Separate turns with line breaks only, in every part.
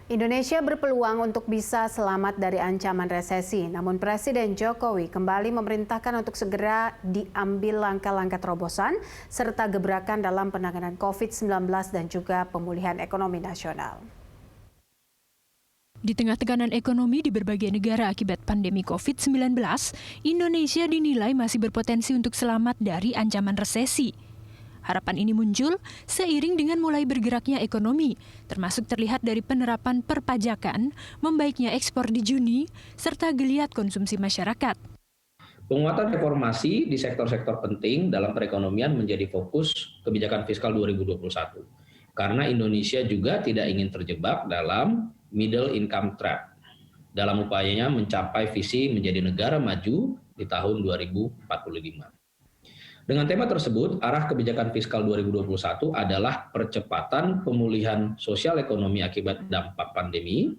Indonesia berpeluang untuk bisa selamat dari ancaman resesi, namun Presiden Jokowi kembali memerintahkan untuk segera diambil langkah-langkah terobosan serta gebrakan dalam penanganan COVID-19 dan juga pemulihan ekonomi nasional.
Di tengah tekanan ekonomi di berbagai negara akibat pandemi COVID-19, Indonesia dinilai masih berpotensi untuk selamat dari ancaman resesi. Harapan ini muncul seiring dengan mulai bergeraknya ekonomi, termasuk terlihat dari penerapan perpajakan, membaiknya ekspor di Juni, serta geliat konsumsi masyarakat.
Penguatan reformasi di sektor-sektor penting dalam perekonomian menjadi fokus kebijakan fiskal 2021. Karena Indonesia juga tidak ingin terjebak dalam middle income trap dalam upayanya mencapai visi menjadi negara maju di tahun 2045. Dengan tema tersebut, arah kebijakan fiskal 2021 adalah percepatan pemulihan sosial ekonomi akibat dampak pandemi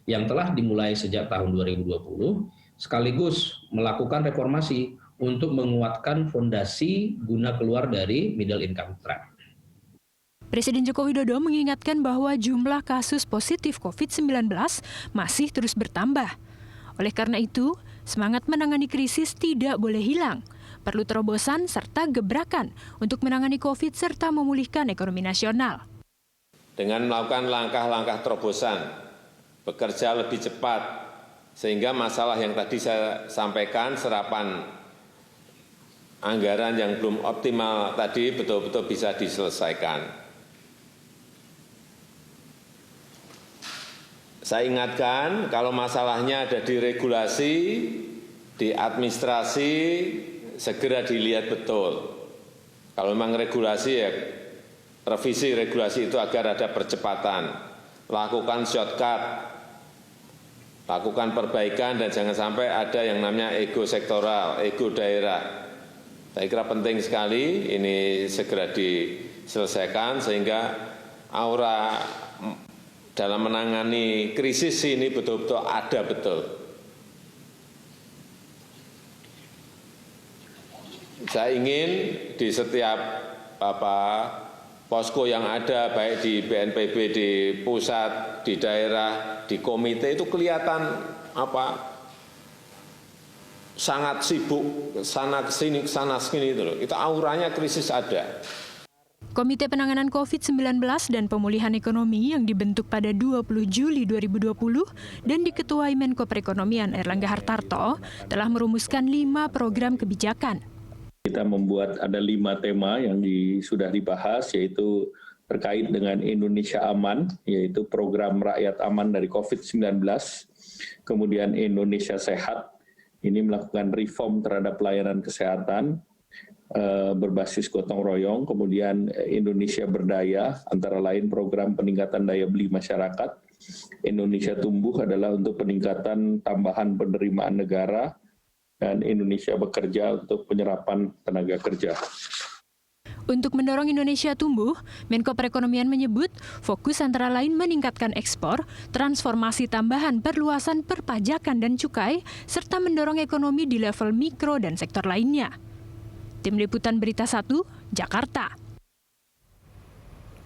yang telah dimulai sejak tahun 2020, sekaligus melakukan reformasi untuk menguatkan fondasi guna keluar dari middle income trap.
Presiden Joko Widodo mengingatkan bahwa jumlah kasus positif COVID-19 masih terus bertambah. Oleh karena itu, semangat menangani krisis tidak boleh hilang. Perlu terobosan serta gebrakan untuk menangani COVID serta memulihkan ekonomi nasional.
Dengan melakukan langkah-langkah terobosan, bekerja lebih cepat, sehingga masalah yang tadi saya sampaikan, serapan anggaran yang belum optimal tadi betul-betul bisa diselesaikan. Saya ingatkan, kalau masalahnya ada di regulasi, di administrasi, segera dilihat betul. Kalau memang regulasi, ya revisi regulasi itu agar ada percepatan. Lakukan shortcut, lakukan perbaikan, dan jangan sampai ada yang namanya ego sektoral, ego daerah. Saya kira penting sekali ini segera diselesaikan sehingga aura dalam menangani krisis ini betul-betul ada betul. Saya ingin di setiap posko yang ada, baik di BNPB, di pusat, di daerah, di komite, itu kelihatan sangat sibuk, sana sini itu loh. Itu auranya krisis ada.
Komite Penanganan COVID-19 dan Pemulihan Ekonomi yang dibentuk pada 20 Juli 2020 dan diketuai Menko Perekonomian Erlangga Hartarto telah merumuskan 5 program kebijakan.
Kita membuat ada 5 tema yang sudah dibahas, yaitu terkait dengan Indonesia Aman, yaitu program rakyat aman dari COVID-19. Kemudian Indonesia Sehat, ini melakukan reform terhadap pelayanan kesehatan berbasis gotong royong. Kemudian Indonesia Berdaya, antara lain program peningkatan daya beli masyarakat. Indonesia Tumbuh adalah untuk peningkatan tambahan penerimaan negara. Dan Indonesia Bekerja untuk penyerapan tenaga kerja.
Untuk mendorong Indonesia tumbuh, Menko Perekonomian menyebut fokus antara lain meningkatkan ekspor, transformasi tambahan perluasan perpajakan dan cukai, serta mendorong ekonomi di level mikro dan sektor lainnya. Tim Liputan Berita 1, Jakarta.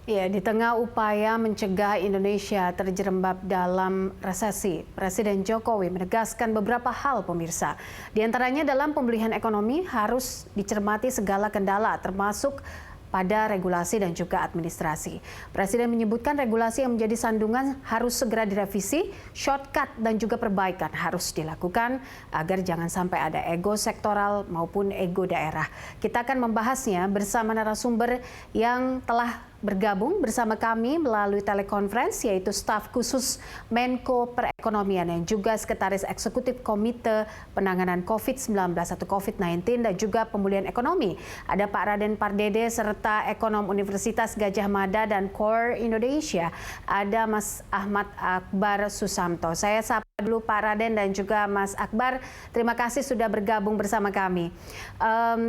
Ya, di tengah upaya mencegah Indonesia terjerembab dalam resesi, Presiden Jokowi menegaskan beberapa hal pemirsa. Di antaranya dalam pemulihan ekonomi harus dicermati segala kendala termasuk pada regulasi dan juga administrasi. Presiden menyebutkan regulasi yang menjadi sandungan harus segera direvisi, shortcut dan juga perbaikan harus dilakukan agar jangan sampai ada ego sektoral maupun ego daerah. Kita akan membahasnya bersama narasumber yang telah bergabung bersama kami melalui telekonferensi, yaitu staf khusus Menko Perekonomian yang juga Sekretaris Eksekutif Komite Penanganan COVID-19 atau COVID-19 dan juga Pemulihan Ekonomi. Ada Pak Raden Pardede serta Ekonom Universitas Gadjah Mada dan Core Indonesia. Ada Mas Ahmad Akbar Susamto. Saya sapa dulu Pak Raden dan juga Mas Akbar. Terima kasih sudah bergabung bersama kami.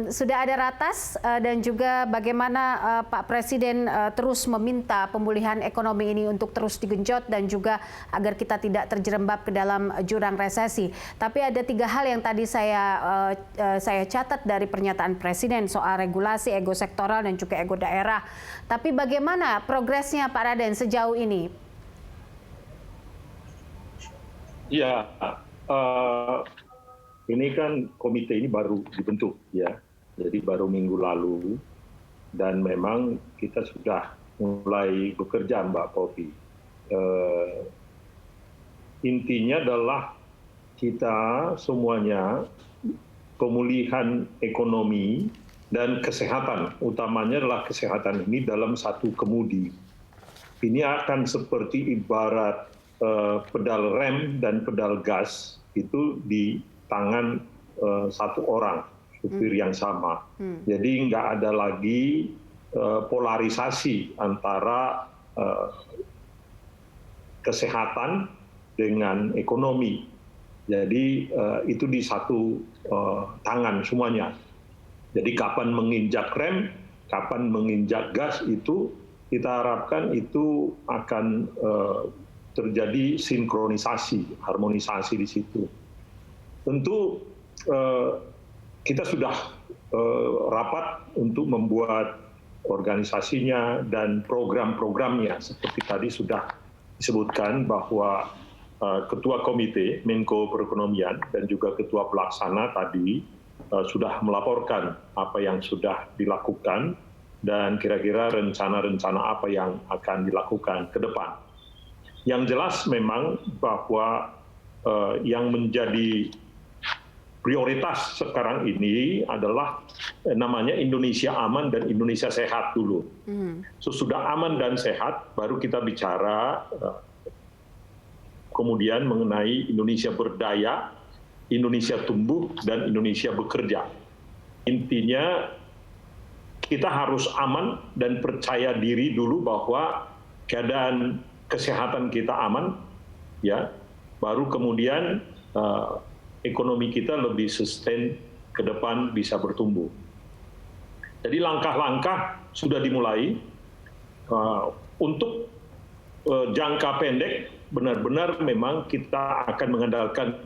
Sudah ada ratas dan juga bagaimana Pak Presiden terus meminta pemulihan ekonomi ini untuk terus digenjot dan juga agar kita tidak terjerembab ke dalam jurang resesi. Tapi ada 3 hal yang tadi saya catat dari pernyataan Presiden soal regulasi, ego sektoral dan juga ego daerah. Tapi bagaimana progresnya Pak Raden sejauh ini?
Ya, ini kan komite ini baru dibentuk ya, jadi baru minggu lalu dan memang kita sudah mulai bekerja, Mbak Popi. Intinya adalah kita semuanya pemulihan ekonomi dan kesehatan, utamanya adalah kesehatan ini dalam satu kemudi. Ini akan seperti ibarat pedal rem dan pedal gas itu di tangan satu orang, supir yang sama. Jadi nggak ada lagi polarisasi antara kesehatan dengan ekonomi. Jadi itu di satu tangan semuanya. Jadi kapan menginjak rem, kapan menginjak gas itu kita harapkan itu akan terjadi sinkronisasi, harmonisasi di situ. Tentu kita sudah rapat untuk membuat organisasinya dan program-programnya. Seperti tadi sudah disebutkan bahwa Ketua Komite Menko Perekonomian dan juga Ketua Pelaksana tadi sudah melaporkan apa yang sudah dilakukan dan kira-kira rencana-rencana apa yang akan dilakukan ke depan. Yang jelas memang bahwa yang menjadi prioritas sekarang ini adalah namanya Indonesia aman dan Indonesia sehat dulu. Sesudah aman dan sehat, baru kita bicara kemudian mengenai Indonesia berdaya, Indonesia tumbuh, dan Indonesia bekerja. Intinya kita harus aman dan percaya diri dulu bahwa keadaan kesehatan kita aman, ya, baru kemudian ekonomi kita lebih sustain ke depan bisa bertumbuh. Jadi langkah-langkah sudah dimulai untuk jangka pendek benar-benar memang kita akan mengandalkan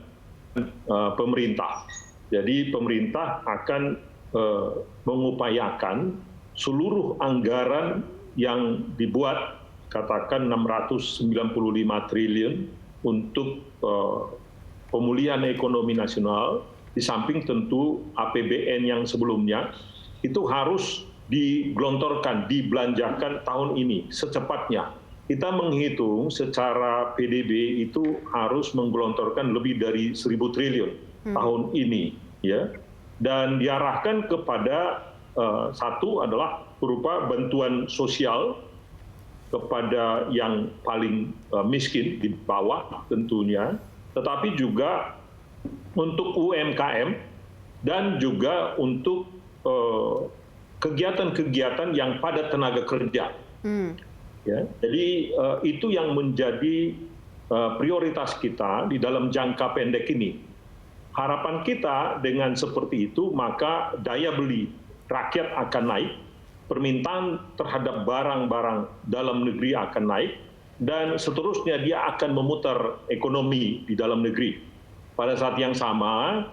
pemerintah. Jadi pemerintah akan mengupayakan seluruh anggaran yang dibuat, katakan 695 triliun untuk pemulihan ekonomi nasional, di samping tentu APBN yang sebelumnya, itu harus digelontorkan, dibelanjakan tahun ini secepatnya. Kita menghitung secara PDB itu harus menggelontorkan lebih dari 1.000 triliun tahun ini, ya. Dan diarahkan kepada satu adalah berupa bantuan sosial kepada yang paling miskin di bawah tentunya, tetapi juga untuk UMKM dan juga untuk kegiatan-kegiatan yang padat tenaga kerja. Ya, jadi itu yang menjadi prioritas kita di dalam jangka pendek ini. Harapan kita dengan seperti itu, maka daya beli rakyat akan naik, permintaan terhadap barang-barang dalam negeri akan naik, dan seterusnya dia akan memutar ekonomi di dalam negeri. Pada saat yang sama,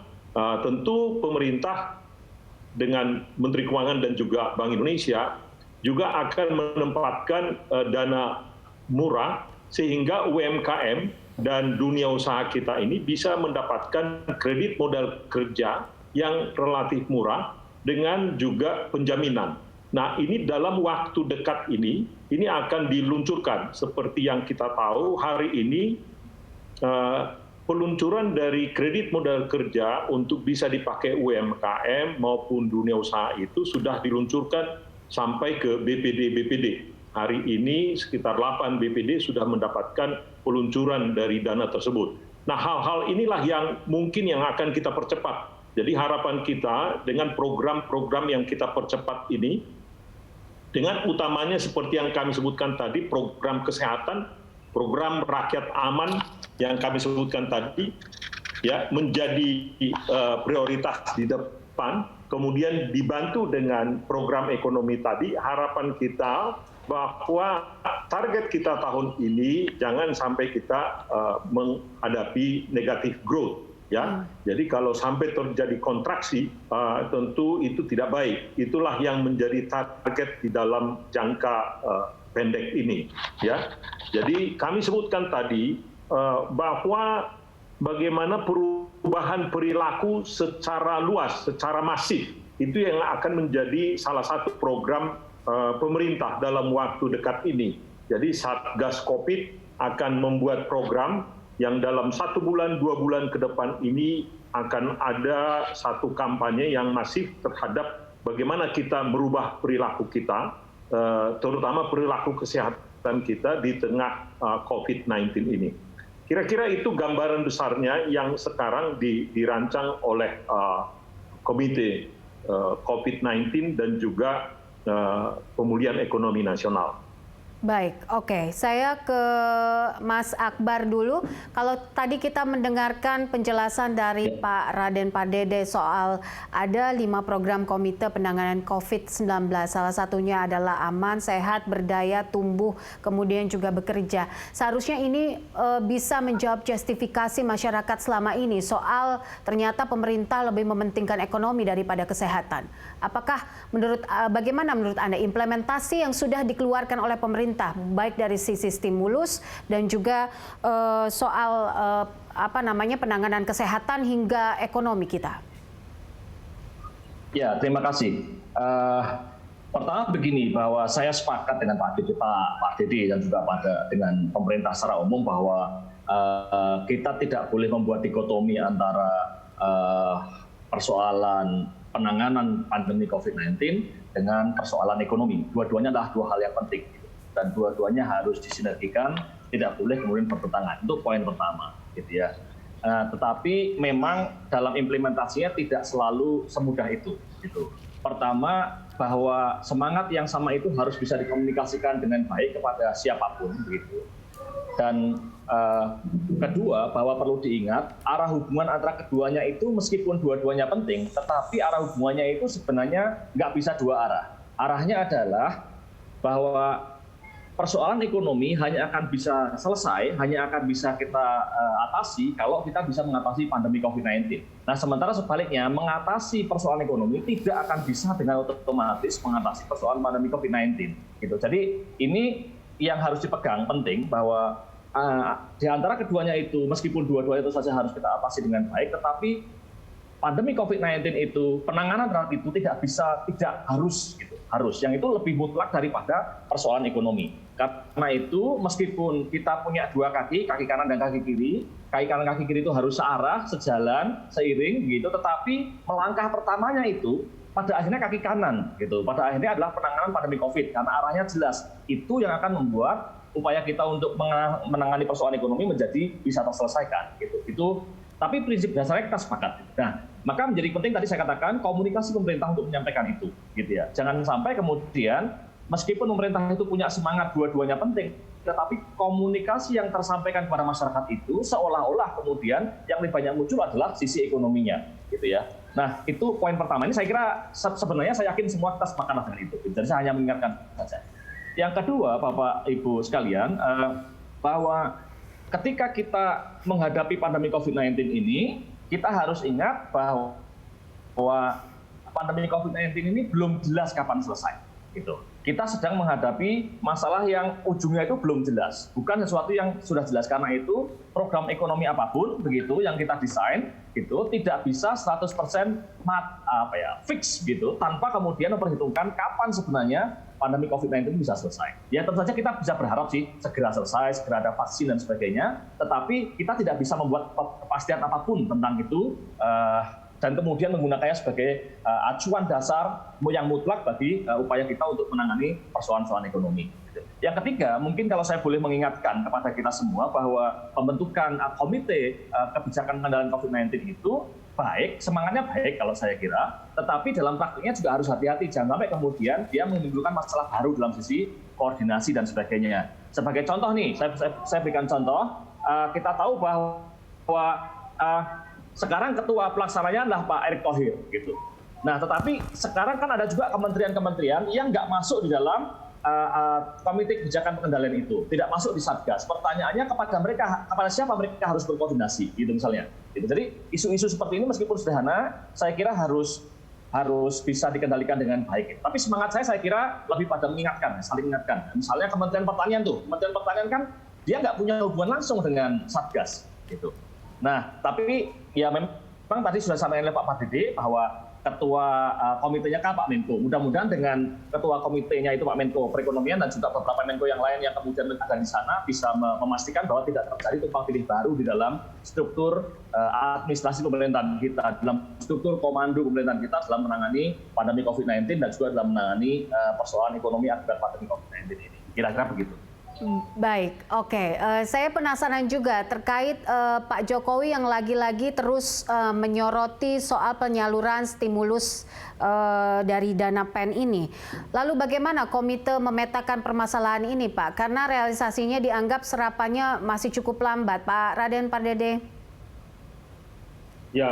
tentu pemerintah dengan Menteri Keuangan dan juga Bank Indonesia juga akan menempatkan dana murah sehingga UMKM dan dunia usaha kita ini bisa mendapatkan kredit modal kerja yang relatif murah dengan juga penjaminan. Nah, ini dalam waktu dekat ini akan diluncurkan. Seperti yang kita tahu hari ini peluncuran dari kredit modal kerja untuk bisa dipakai UMKM maupun dunia usaha itu sudah diluncurkan sampai ke BPD. Hari ini sekitar 8 BPD sudah mendapatkan peluncuran dari dana tersebut. Nah, hal-hal inilah yang mungkin yang akan kita percepat. Jadi harapan kita dengan program-program yang kita percepat ini, dengan utamanya seperti yang kami sebutkan tadi, program kesehatan, program rakyat aman yang kami sebutkan tadi, ya, menjadi prioritas di depan, kemudian dibantu dengan program ekonomi tadi. Harapan kita bahwa target kita tahun ini jangan sampai kita menghadapi negative growth, ya. Jadi kalau sampai terjadi kontraksi, tentu itu tidak baik. Itulah yang menjadi target di dalam jangka pendek ini, ya. Jadi kami sebutkan tadi bahwa bagaimana perubahan perilaku secara luas, secara masif. Itu yang akan menjadi salah satu program pemerintah dalam waktu dekat ini. Jadi Satgas COVID akan membuat program yang dalam 1 bulan, 2 bulan ke depan ini akan ada satu kampanye yang masif terhadap bagaimana kita merubah perilaku kita, terutama perilaku kesehatan kita di tengah COVID-19 ini. Kira-kira itu gambaran besarnya yang sekarang dirancang oleh Komite COVID-19 dan juga Pemulihan Ekonomi Nasional.
Baik, oke. Saya ke Mas Akbar dulu. Kalau tadi kita mendengarkan penjelasan dari Pak Raden Pak Dede soal ada 5 program Komite Penanganan COVID-19. Salah satunya adalah aman, sehat, berdaya, tumbuh, kemudian juga bekerja. Seharusnya ini bisa menjawab justifikasi masyarakat selama ini soal ternyata pemerintah lebih mementingkan ekonomi daripada kesehatan. Apakah bagaimana menurut Anda implementasi yang sudah dikeluarkan oleh pemerintah baik dari sisi stimulus dan juga soal penanganan kesehatan hingga ekonomi kita?
Ya, terima kasih. Pertama begini, bahwa saya sepakat dengan Pak Dede dan juga dengan pemerintah secara umum bahwa kita tidak boleh membuat dikotomi antara persoalan penanganan pandemi COVID-19 dengan persoalan ekonomi. Dua-duanya adalah 2 hal yang penting. Dan dua-duanya harus disinergikan, tidak boleh kemudian bertentangan. Itu poin pertama, gitu ya. Tetapi memang dalam implementasinya tidak selalu semudah itu. Gitu. Pertama, bahwa semangat yang sama itu harus bisa dikomunikasikan dengan baik kepada siapapun, begitu. Dan kedua, bahwa perlu diingat arah hubungan antara keduanya itu meskipun dua-duanya penting, tetapi arah hubungannya itu sebenarnya nggak bisa 2 arah. Arahnya adalah bahwa persoalan ekonomi hanya akan bisa selesai, hanya akan bisa kita atasi kalau kita bisa mengatasi pandemi COVID-19. Nah, sementara sebaliknya mengatasi persoalan ekonomi tidak akan bisa dengan otomatis mengatasi persoalan pandemi COVID-19. Gitu. Jadi ini yang harus dipegang penting bahwa di antara keduanya itu meskipun dua-duanya itu saja harus kita atasi dengan baik, tetapi pandemi COVID-19 itu penanganan terhadap itu tidak harus gitu. Harus yang itu lebih mutlak daripada persoalan ekonomi. Karena itu meskipun kita punya 2 kaki kanan dan kaki kiri itu harus searah, sejalan, seiring gitu, tetapi melangkah pertamanya itu pada akhirnya kaki kanan gitu. Pada akhirnya adalah penanganan pandemi Covid karena arahnya jelas. Itu yang akan membuat upaya kita untuk menangani persoalan ekonomi menjadi bisa terselesaikan gitu. Itu tapi prinsip dasarnya kita sepakat. Nah, maka menjadi penting tadi saya katakan komunikasi pemerintah untuk menyampaikan itu, gitu ya. Jangan sampai kemudian meskipun pemerintah itu punya semangat dua-duanya penting, tetapi komunikasi yang tersampaikan kepada masyarakat itu seolah-olah kemudian yang lebih banyak muncul adalah sisi ekonominya, gitu ya. Nah, itu poin pertama. Ini saya kira sebenarnya saya yakin semua kita sepakat dengan itu. Jadi saya hanya mengingatkan saja. Yang kedua, Bapak Ibu sekalian, bahwa ketika kita menghadapi pandemi COVID-19 ini, kita harus ingat bahwa pandemi COVID-19 ini belum jelas kapan selesai. Gitu. Kita sedang menghadapi masalah yang ujungnya itu belum jelas. Bukan sesuatu yang sudah jelas. Karena itu program ekonomi apapun begitu yang kita desain gitu tidak bisa 100% fix gitu tanpa kemudian memperhitungkan kapan sebenarnya pandemi COVID-19 bisa selesai. Ya tentu saja kita bisa berharap sih segera selesai, segera ada vaksin dan sebagainya, tetapi kita tidak bisa membuat kepastian apapun tentang itu dan kemudian menggunakannya sebagai acuan dasar yang mutlak bagi upaya kita untuk menangani persoalan-persoalan ekonomi. Yang ketiga, mungkin kalau saya boleh mengingatkan kepada kita semua bahwa pembentukan komite kebijakan pengendalian COVID-19 itu baik, semangatnya baik kalau saya kira, tetapi dalam praktiknya juga harus hati-hati, jangan sampai kemudian dia menimbulkan masalah baru dalam sisi koordinasi dan sebagainya. Sebagai contoh nih, saya berikan contoh, kita tahu bahwa sekarang ketua pelaksananya adalah Pak Erick Thohir, gitu. Nah, tetapi sekarang kan ada juga kementerian-kementerian yang nggak masuk di dalam komite kebijakan pengendalian itu, tidak masuk di Satgas. Pertanyaannya kepada siapa mereka harus berkoordinasi, gitu misalnya. Jadi isu-isu seperti ini meskipun sederhana, saya kira harus bisa dikendalikan dengan baik. Tapi semangat saya kira lebih pada mengingatkan, saling mengingatkan. Misalnya Kementerian Pertanian kan dia nggak punya hubungan langsung dengan Satgas, gitu. Nah, tapi ya memang tadi sudah disampaikan oleh Pak Pardede bahwa ketua komitenya kan Pak Menko. Mudah-mudahan dengan ketua komitenya itu Pak Menko Perekonomian dan juga beberapa Menko yang lain yang kemudian ada di sana bisa memastikan bahwa tidak terjadi tumpang tindih baru di dalam struktur administrasi pemerintahan kita, dalam struktur komando pemerintahan kita dalam menangani pandemi COVID-19 dan juga dalam menangani persoalan ekonomi akibat pandemi COVID-19 ini. Kira-kira begitu.
Baik, oke. Saya penasaran juga terkait Pak Jokowi yang lagi-lagi terus menyoroti soal penyaluran stimulus dari dana PEN ini. Lalu bagaimana komite memetakan permasalahan ini, Pak? Karena realisasinya dianggap serapannya masih cukup lambat, Pak Raden Pardede.
Ya,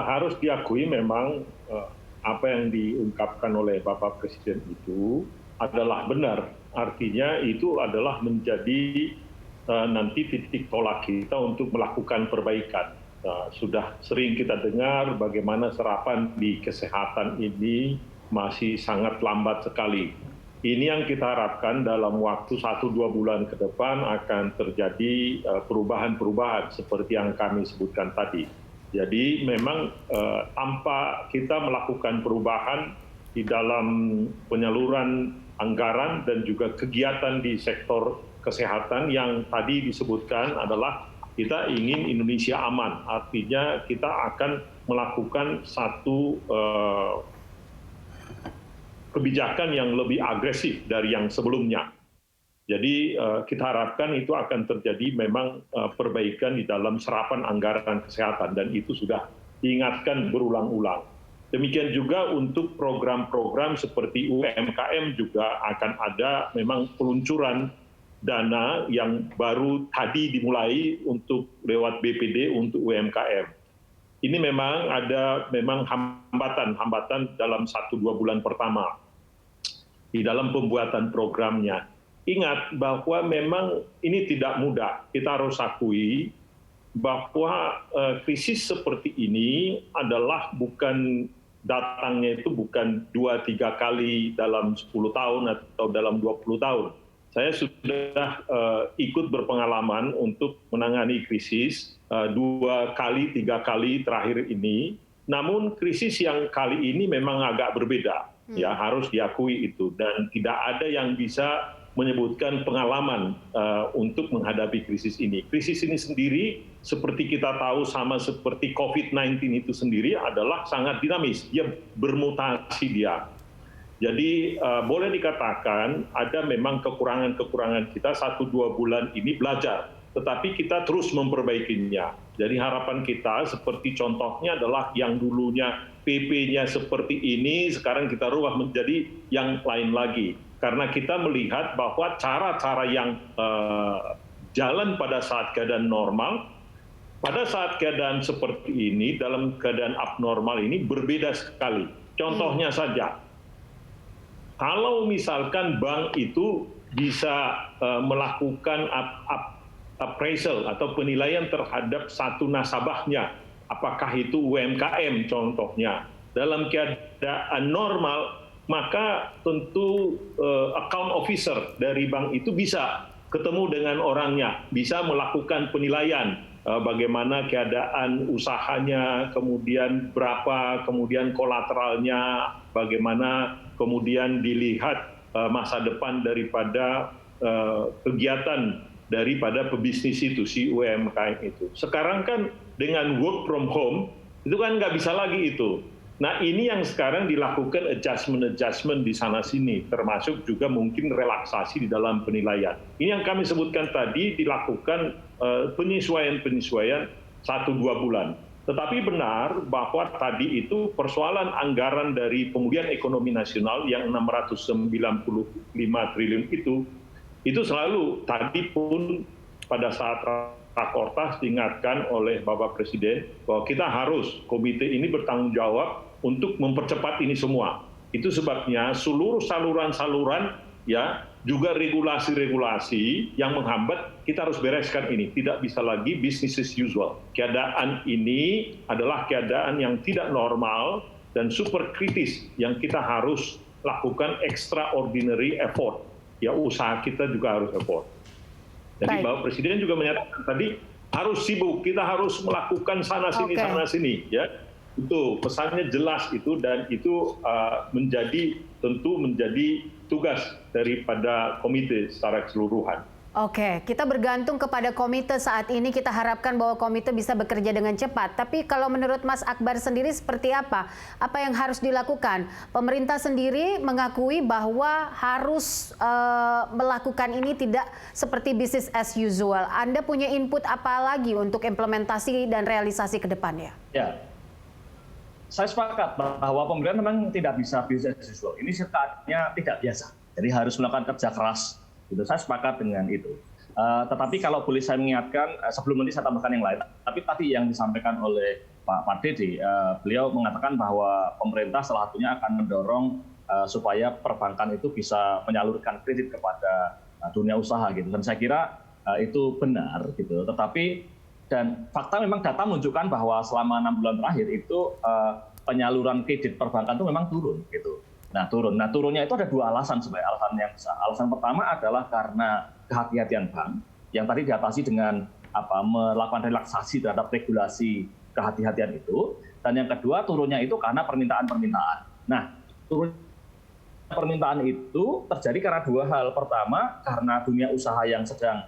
harus diakui memang apa yang diungkapkan oleh Bapak Presiden itu adalah benar. Artinya itu adalah menjadi nanti titik tolak kita untuk melakukan perbaikan. Sudah sering kita dengar bagaimana serapan di kesehatan ini masih sangat lambat sekali. Ini yang kita harapkan dalam waktu 1-2 bulan ke depan akan terjadi perubahan-perubahan seperti yang kami sebutkan tadi. Jadi memang tanpa kita melakukan perubahan di dalam penyaluran anggaran dan juga kegiatan di sektor kesehatan yang tadi disebutkan adalah kita ingin Indonesia aman. Artinya kita akan melakukan satu kebijakan yang lebih agresif dari yang sebelumnya. Jadi kita harapkan itu akan terjadi memang perbaikan di dalam serapan anggaran kesehatan dan itu sudah diingatkan berulang-ulang. Demikian juga untuk program-program seperti UMKM juga akan ada memang peluncuran dana yang baru tadi dimulai untuk lewat BPD untuk UMKM. Ini memang ada hambatan dalam 1-2 bulan pertama di dalam pembuatan programnya. Ingat bahwa memang ini tidak mudah. Kita harus akui bahwa krisis seperti ini adalah datangnya itu bukan 2-3 kali dalam 10 tahun atau dalam 20 tahun. Saya sudah ikut berpengalaman untuk menangani krisis 2 kali, 3 kali terakhir ini. Namun krisis yang kali ini memang agak berbeda, ya harus diakui itu. Dan tidak ada yang bisa menyebutkan pengalaman untuk menghadapi krisis ini. Krisis ini sendiri, seperti kita tahu sama seperti COVID-19 itu sendiri adalah sangat dinamis, dia bermutasi dia. Jadi boleh dikatakan ada memang kekurangan-kekurangan kita 1-2 bulan ini belajar, tetapi kita terus memperbaikinya. Jadi harapan kita seperti contohnya adalah yang dulunya PP-nya seperti ini, sekarang kita rubah menjadi yang lain lagi. Karena kita melihat bahwa cara-cara yang jalan pada saat keadaan normal, pada saat keadaan seperti ini, dalam keadaan abnormal ini berbeda sekali. Contohnya saja, kalau misalkan bank itu bisa melakukan appraisal atau penilaian terhadap satu nasabahnya, apakah itu UMKM contohnya, dalam keadaan normal, maka tentu account officer dari bank itu bisa ketemu dengan orangnya, bisa melakukan penilaian bagaimana keadaan usahanya, kemudian berapa, kemudian kolateralnya, bagaimana kemudian dilihat masa depan daripada kegiatan daripada pebisnis itu, si UMKM itu. Sekarang kan dengan work from home, itu kan nggak bisa lagi itu. Nah ini yang sekarang dilakukan adjustment di sana-sini, termasuk juga mungkin relaksasi di dalam penilaian. Ini yang kami sebutkan tadi dilakukan penyesuaian-penyesuaian 1-2 bulan. Tetapi benar bahwa tadi itu persoalan anggaran dari pemulihan ekonomi nasional yang 695 triliun itu selalu tadi pun pada saat Rakortas diingatkan oleh Bapak Presiden bahwa kita harus, komite ini bertanggung jawab untuk mempercepat ini semua. Itu sebabnya seluruh saluran-saluran ya juga regulasi-regulasi yang menghambat kita harus bereskan ini. Tidak bisa lagi business as usual. Keadaan ini adalah keadaan yang tidak normal dan super kritis yang kita harus lakukan extraordinary effort. Ya usaha kita juga harus effort. Jadi Bapak Presiden juga menyatakan tadi harus sibuk, kita harus melakukan sana sini sana sini, ya. Itu pesannya jelas itu, dan itu tentu menjadi tugas daripada komite secara keseluruhan.
Oke, kita bergantung kepada komite saat ini. Kita harapkan bahwa komite bisa bekerja dengan cepat. Tapi kalau menurut Mas Akbar sendiri seperti apa? Apa yang harus dilakukan? Pemerintah sendiri mengakui bahwa harus melakukan ini tidak seperti business as usual. Anda punya input apa lagi untuk implementasi dan realisasi ke depannya?
Ya, saya sepakat bahwa pemerintah memang tidak bisa business as usual. Ini sifatnya tidak biasa. Jadi harus melakukan kerja keras. Itu saya sepakat dengan itu. Tetapi kalau boleh saya mengingatkan, sebelum nanti saya tambahkan yang lain, tapi tadi yang disampaikan oleh Pak Dede, beliau mengatakan bahwa pemerintah salah satunya akan mendorong supaya perbankan itu bisa menyalurkan kredit kepada dunia usaha gitu. Dan saya kira itu benar gitu. Tetapi dan fakta memang data menunjukkan bahwa selama 6 bulan terakhir itu penyaluran kredit perbankan itu memang turun gitu. Nah, turunnya itu ada dua alasan sebenarnya. Alasan pertama adalah karena kehati-hatian bank yang tadi diatasi dengan melakukan relaksasi terhadap regulasi kehati-hatian itu, dan yang kedua turunnya itu karena permintaan. Nah, turun permintaan itu terjadi karena dua hal. Pertama, karena dunia usaha yang sedang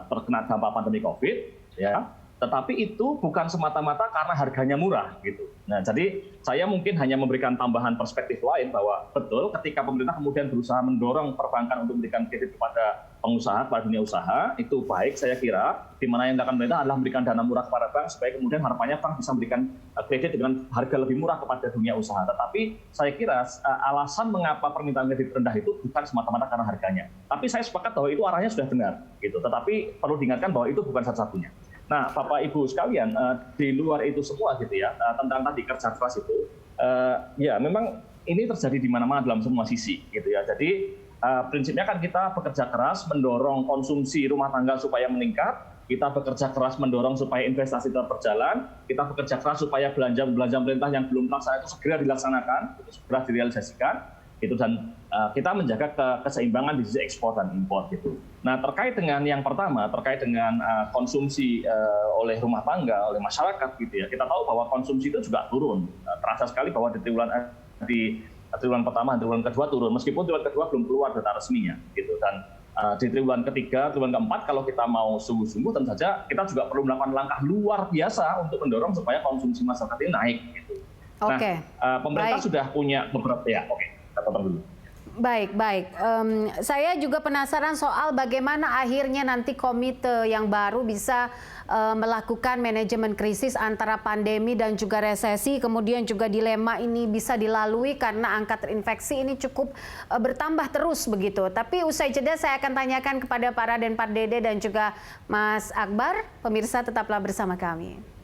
terkena dampak pandemi Covid, ya. Tetapi itu bukan semata-mata karena harganya murah gitu. Nah, jadi saya mungkin hanya memberikan tambahan perspektif lain bahwa betul ketika pemerintah kemudian berusaha mendorong perbankan untuk memberikan kredit kepada pengusaha, kepada dunia usaha, itu baik saya kira, di mana yang dilakukan pemerintah adalah memberikan dana murah kepada bank supaya kemudian harapannya bank bisa memberikan kredit dengan harga lebih murah kepada dunia usaha. Tetapi saya kira alasan mengapa permintaan kredit rendah itu bukan semata-mata karena harganya. Tapi saya sepakat bahwa itu arahnya sudah benar gitu. Tetapi perlu diingatkan bahwa itu bukan satu-satunya. Nah, Bapak Ibu sekalian, di luar itu semua gitu ya, tentang tadi kerja keras itu, ya memang ini terjadi di mana-mana dalam semua sisi gitu ya. Jadi prinsipnya kan kita bekerja keras mendorong konsumsi rumah tangga supaya meningkat, kita bekerja keras mendorong supaya investasi tetap berjalan, kita bekerja keras supaya belanja pemerintah yang belum terlaksana itu segera dilaksanakan, itu segera direalisasikan. Gitu, dan kita menjaga keseimbangan di sisi ekspor dan impor gitu. Nah, terkait dengan yang pertama, terkait dengan konsumsi oleh rumah tangga, oleh masyarakat gitu ya, kita tahu bahwa konsumsi itu juga turun. Terasa sekali bahwa di triwulan pertama dan triwulan kedua turun, meskipun triwulan kedua belum keluar data resminya gitu. Dan di triwulan ketiga, triwulan keempat kalau kita mau sungguh-sungguh tentu saja kita juga perlu melakukan langkah luar biasa untuk mendorong supaya konsumsi masyarakat ini naik gitu. Nah, pemerintah sudah punya beberapa
Baik. Saya juga penasaran soal bagaimana akhirnya nanti komite yang baru bisa melakukan manajemen krisis antara pandemi dan juga resesi, kemudian juga dilema ini bisa dilalui karena angka terinfeksi ini cukup bertambah terus begitu. Tapi usai jeda saya akan tanyakan kepada Pak Raden, Pak Dede dan juga Mas Akbar. Pemirsa tetaplah bersama kami.